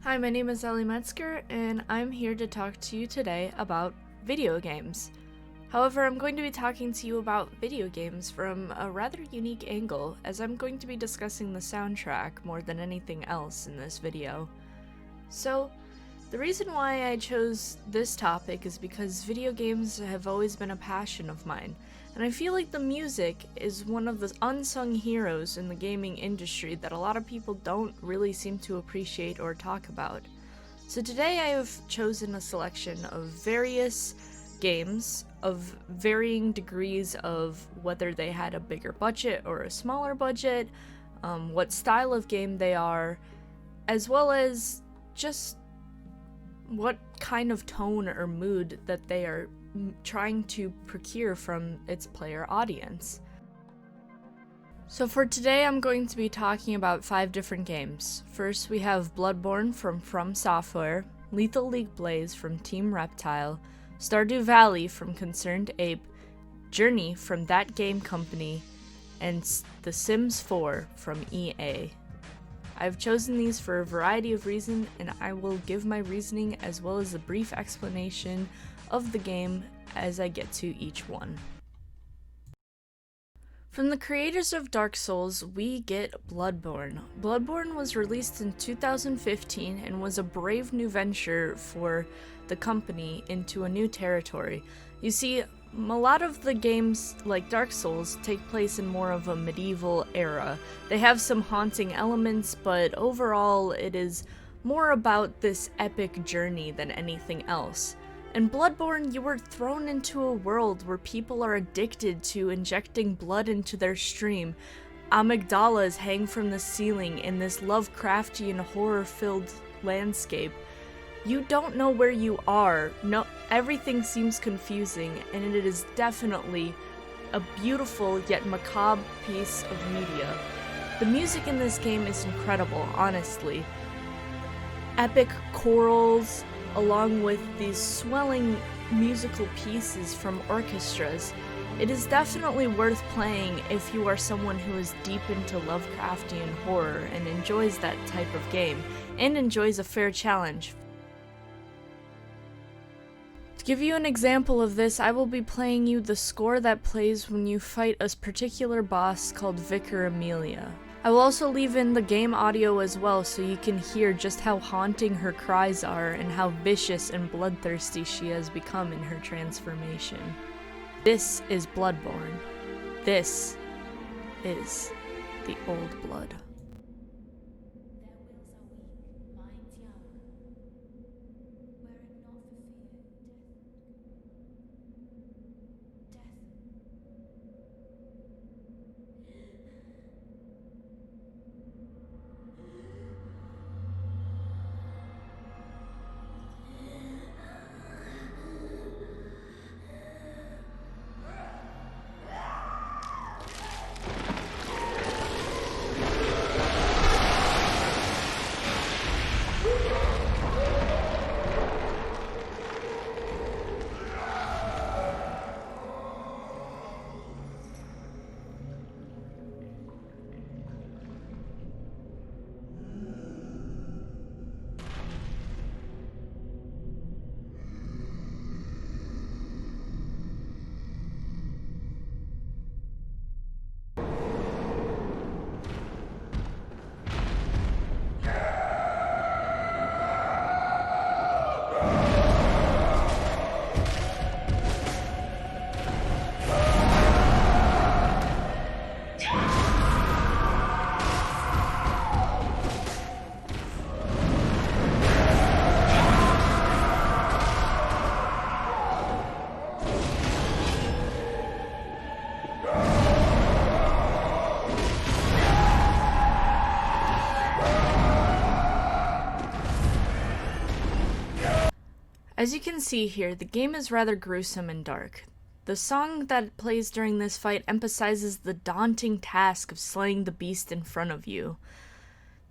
Hi, my name is Ellie Metzger, and I'm here to talk to you today about video games. However, I'm going to be talking to you about video games from a rather unique angle, as I'm going to be discussing the soundtrack more than anything else in this video. So, the reason why I chose this topic is because video games have always been a passion of mine, and I feel like the music is one of the unsung heroes in the gaming industry that a lot of people don't really seem to appreciate or talk about. So today I have chosen a selection of various games of varying degrees of whether they had a bigger budget or a smaller budget, what style of game they are, as well as just what kind of tone or mood that they are trying to procure from its player audience. So for today I'm going to be talking about 5 different games. First we have Bloodborne from Software, Lethal League Blaze from Team Reptile, Stardew Valley from Concerned Ape, Journey from That Game Company, and The Sims 4 from EA. I've chosen these for a variety of reasons, and I will give my reasoning as well as a brief explanation of the game as I get to each one. From the creators of Dark Souls, we get Bloodborne. Bloodborne was released in 2015 and was a brave new venture for the company into a new territory. You see, a lot of the games, like Dark Souls, take place in more of a medieval era. They have some haunting elements, but overall it is more about this epic journey than anything else. In Bloodborne, you were thrown into a world where people are addicted to injecting blood into their stream. Amygdalas hang from the ceiling in this Lovecraftian horror-filled landscape. You don't know where you are. No, everything seems confusing, and it is definitely a beautiful yet macabre piece of media. The music in this game is incredible, honestly. Epic chorals, along with these swelling musical pieces from orchestras. It is definitely worth playing if you are someone who is deep into Lovecraftian horror and enjoys that type of game, and enjoys a fair challenge. To give you an example of this, I will be playing you the score that plays when you fight a particular boss called Vicar Amelia. I will also leave in the game audio as well so you can hear just how haunting her cries are and how vicious and bloodthirsty she has become in her transformation. This is Bloodborne. This is the old blood. As you can see here, the game is rather gruesome and dark. The song that plays during this fight emphasizes the daunting task of slaying the beast in front of you.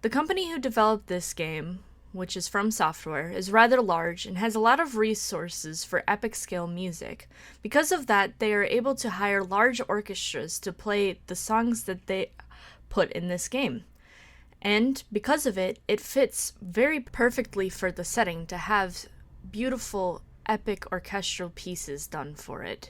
The company who developed this game, which is From Software, is rather large and has a lot of resources for epic scale music. Because of that, they are able to hire large orchestras to play the songs that they put in this game. And because of it, it fits very perfectly for the setting to have beautiful, epic orchestral pieces done for it.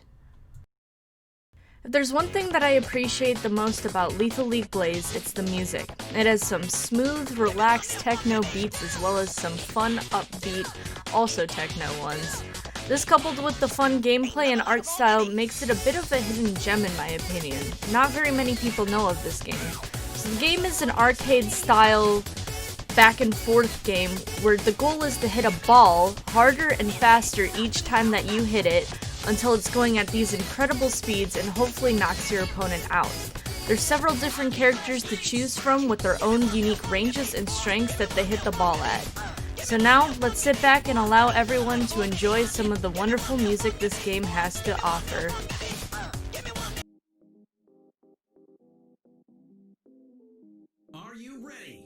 If there's one thing that I appreciate the most about Lethal League Blaze, it's the music. It has some smooth, relaxed techno beats as well as some fun, upbeat, also techno ones. This coupled with the fun gameplay and art style makes it a bit of a hidden gem in my opinion. Not very many people know of this game. So the game is an arcade-style back and forth game where the goal is to hit a ball harder and faster each time that you hit it until it's going at these incredible speeds and hopefully knocks your opponent out. There's several different characters to choose from with their own unique ranges and strengths that they hit the ball at. So now, let's sit back and allow everyone to enjoy some of the wonderful music this game has to offer. Are you ready?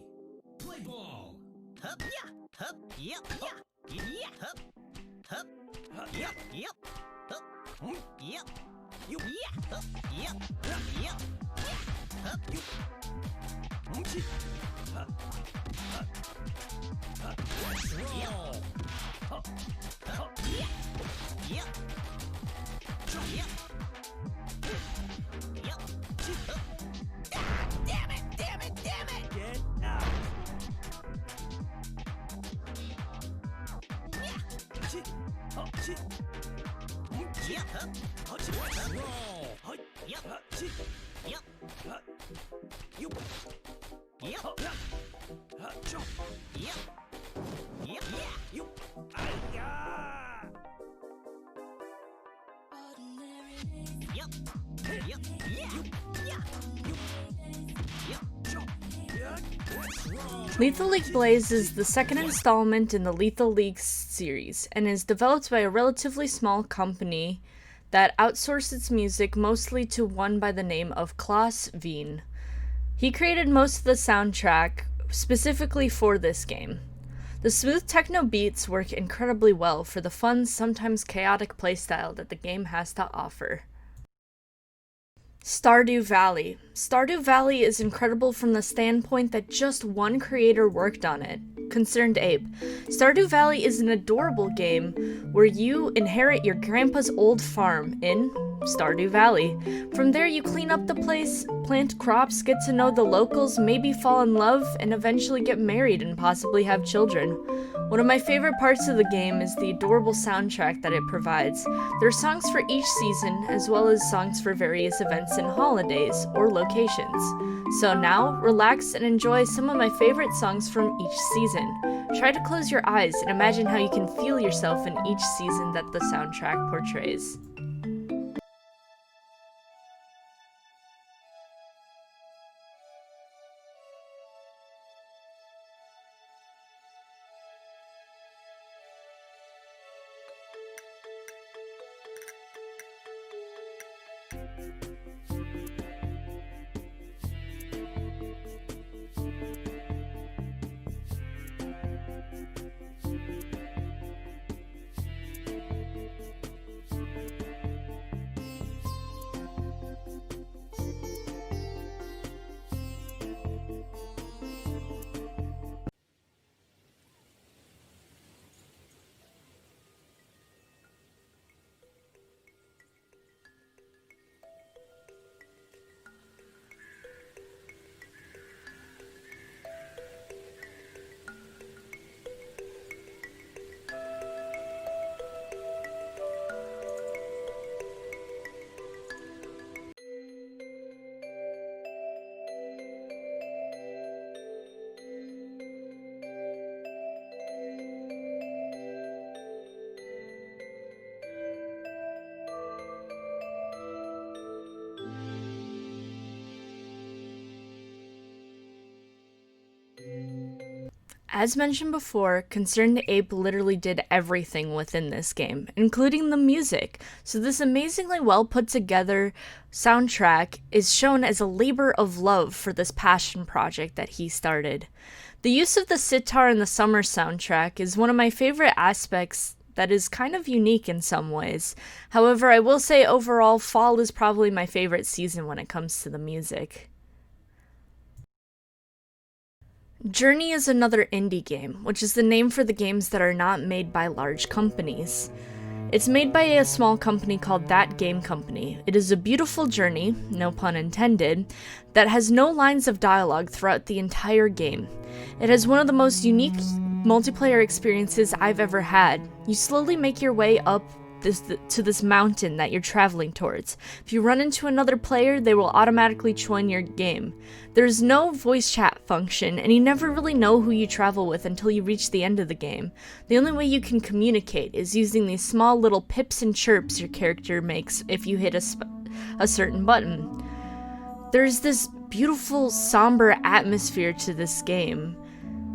Play ball! Hup, yeah, hup, yep, yeah, yeah, hup, hup, yep, yep, hup, yep, you, yeah, hup, yep, yep, hup, you, hup, yep, hup, yep, yep, yep, yep, hup. Ah, damn it, damn it, damn it! Get out! Yep. Yep. Yep. Yep. Yep. Yep. Yeah. Yep. Yep. Yeah. Lethal League Blaze is the second installment in the Lethal League series, and is developed by a relatively small company that outsourced its music mostly to one by the name of Klaus Wien. He created most of the soundtrack specifically for this game. The smooth techno beats work incredibly well for the fun, sometimes chaotic playstyle that the game has to offer. Stardew Valley. Stardew Valley is incredible from the standpoint that just one creator worked on it, Concerned Ape. Stardew Valley is an adorable game where you inherit your grandpa's old farm in Stardew Valley. From there you clean up the place, plant crops, get to know the locals, maybe fall in love, and eventually get married and possibly have children. One of my favorite parts of the game is the adorable soundtrack that it provides. There are songs for each season, as well as songs for various events and holidays, or locations. So now, relax and enjoy some of my favorite songs from each season. Try to close your eyes and imagine how you can feel yourself in each season that the soundtrack portrays. As mentioned before, Concerned Ape literally did everything within this game, including the music, so this amazingly well put together soundtrack is shown as a labor of love for this passion project that he started. The use of the sitar in the summer soundtrack is one of my favorite aspects that is kind of unique in some ways. However, I will say overall, fall is probably my favorite season when it comes to the music. Journey is another indie game, which is the name for the games that are not made by large companies. It's made by a small company called That Game Company. It is a beautiful journey, no pun intended, that has no lines of dialogue throughout the entire game. It has one of the most unique multiplayer experiences I've ever had. You slowly make your way up to this mountain that you're traveling towards. If you run into another player, they will automatically join your game. There's no voice chat function, and you never really know who you travel with until you reach the end of the game. The only way you can communicate is using these small little pips and chirps your character makes if you hit a certain button. There's this beautiful, somber atmosphere to this game.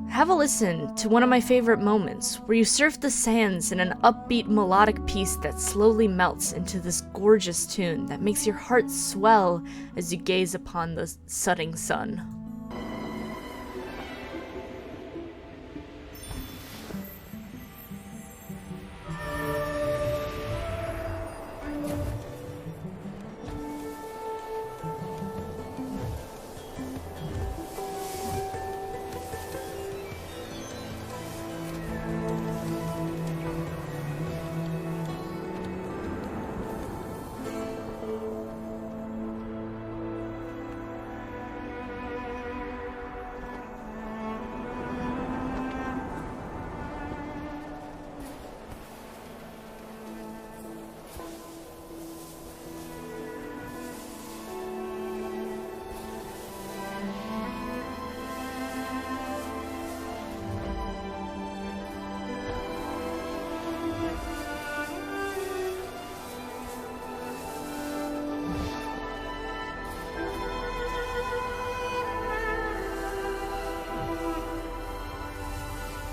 Have a listen to one of my favorite moments, where you surf the sands in an upbeat melodic piece that slowly melts into this gorgeous tune that makes your heart swell as you gaze upon the setting sun.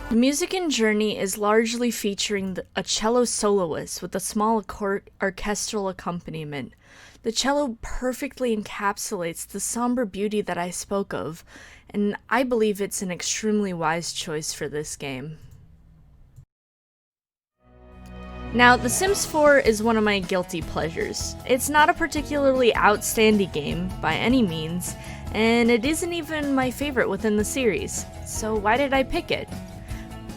The music in Journey is largely featuring a cello soloist with a small orchestral accompaniment. The cello perfectly encapsulates the somber beauty that I spoke of, and I believe it's an extremely wise choice for this game. Now, The Sims 4 is one of my guilty pleasures. It's not a particularly outstanding game by any means, and it isn't even my favorite within the series, so why did I pick it?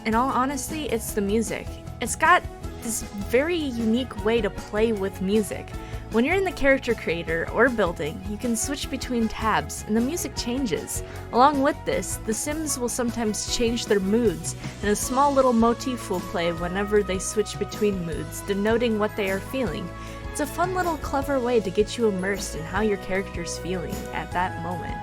In all honesty, it's the music. It's got this very unique way to play with music. When you're in the character creator or building, you can switch between tabs and the music changes. Along with this, the Sims will sometimes change their moods, and a small little motif will play whenever they switch between moods, denoting what they are feeling. It's a fun little clever way to get you immersed in how your character's feeling at that moment.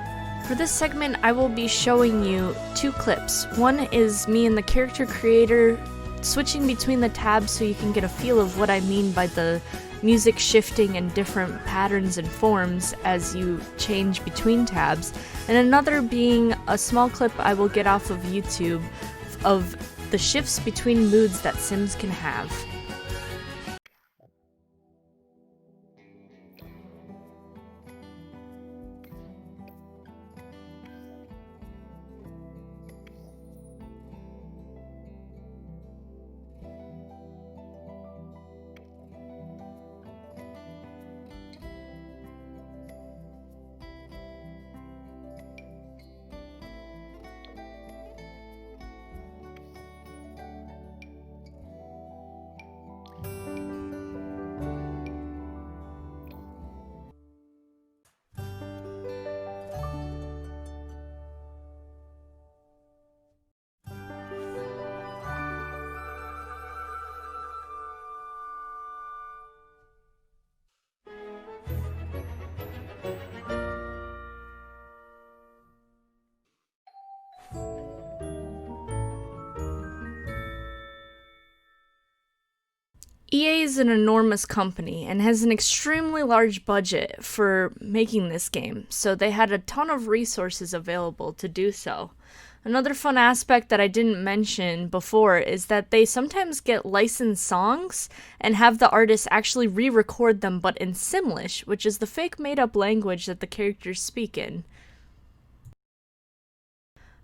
For this segment, I will be showing you two clips. One is me and the character creator switching between the tabs so you can get a feel of what I mean by the music shifting in different patterns and forms as you change between tabs, and another being a small clip I will get off of YouTube of the shifts between moods that Sims can have. EA is an enormous company and has an extremely large budget for making this game, so they had a ton of resources available to do so. Another fun aspect that I didn't mention before is that they sometimes get licensed songs and have the artists actually re-record them, but in Simlish, which is the fake made-up language that the characters speak in.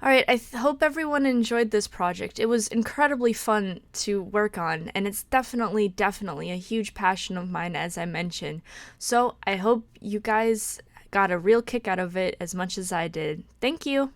Alright, I hope everyone enjoyed this project. It was incredibly fun to work on, and it's definitely a huge passion of mine, as I mentioned. So I hope you guys got a real kick out of it as much as I did. Thank you!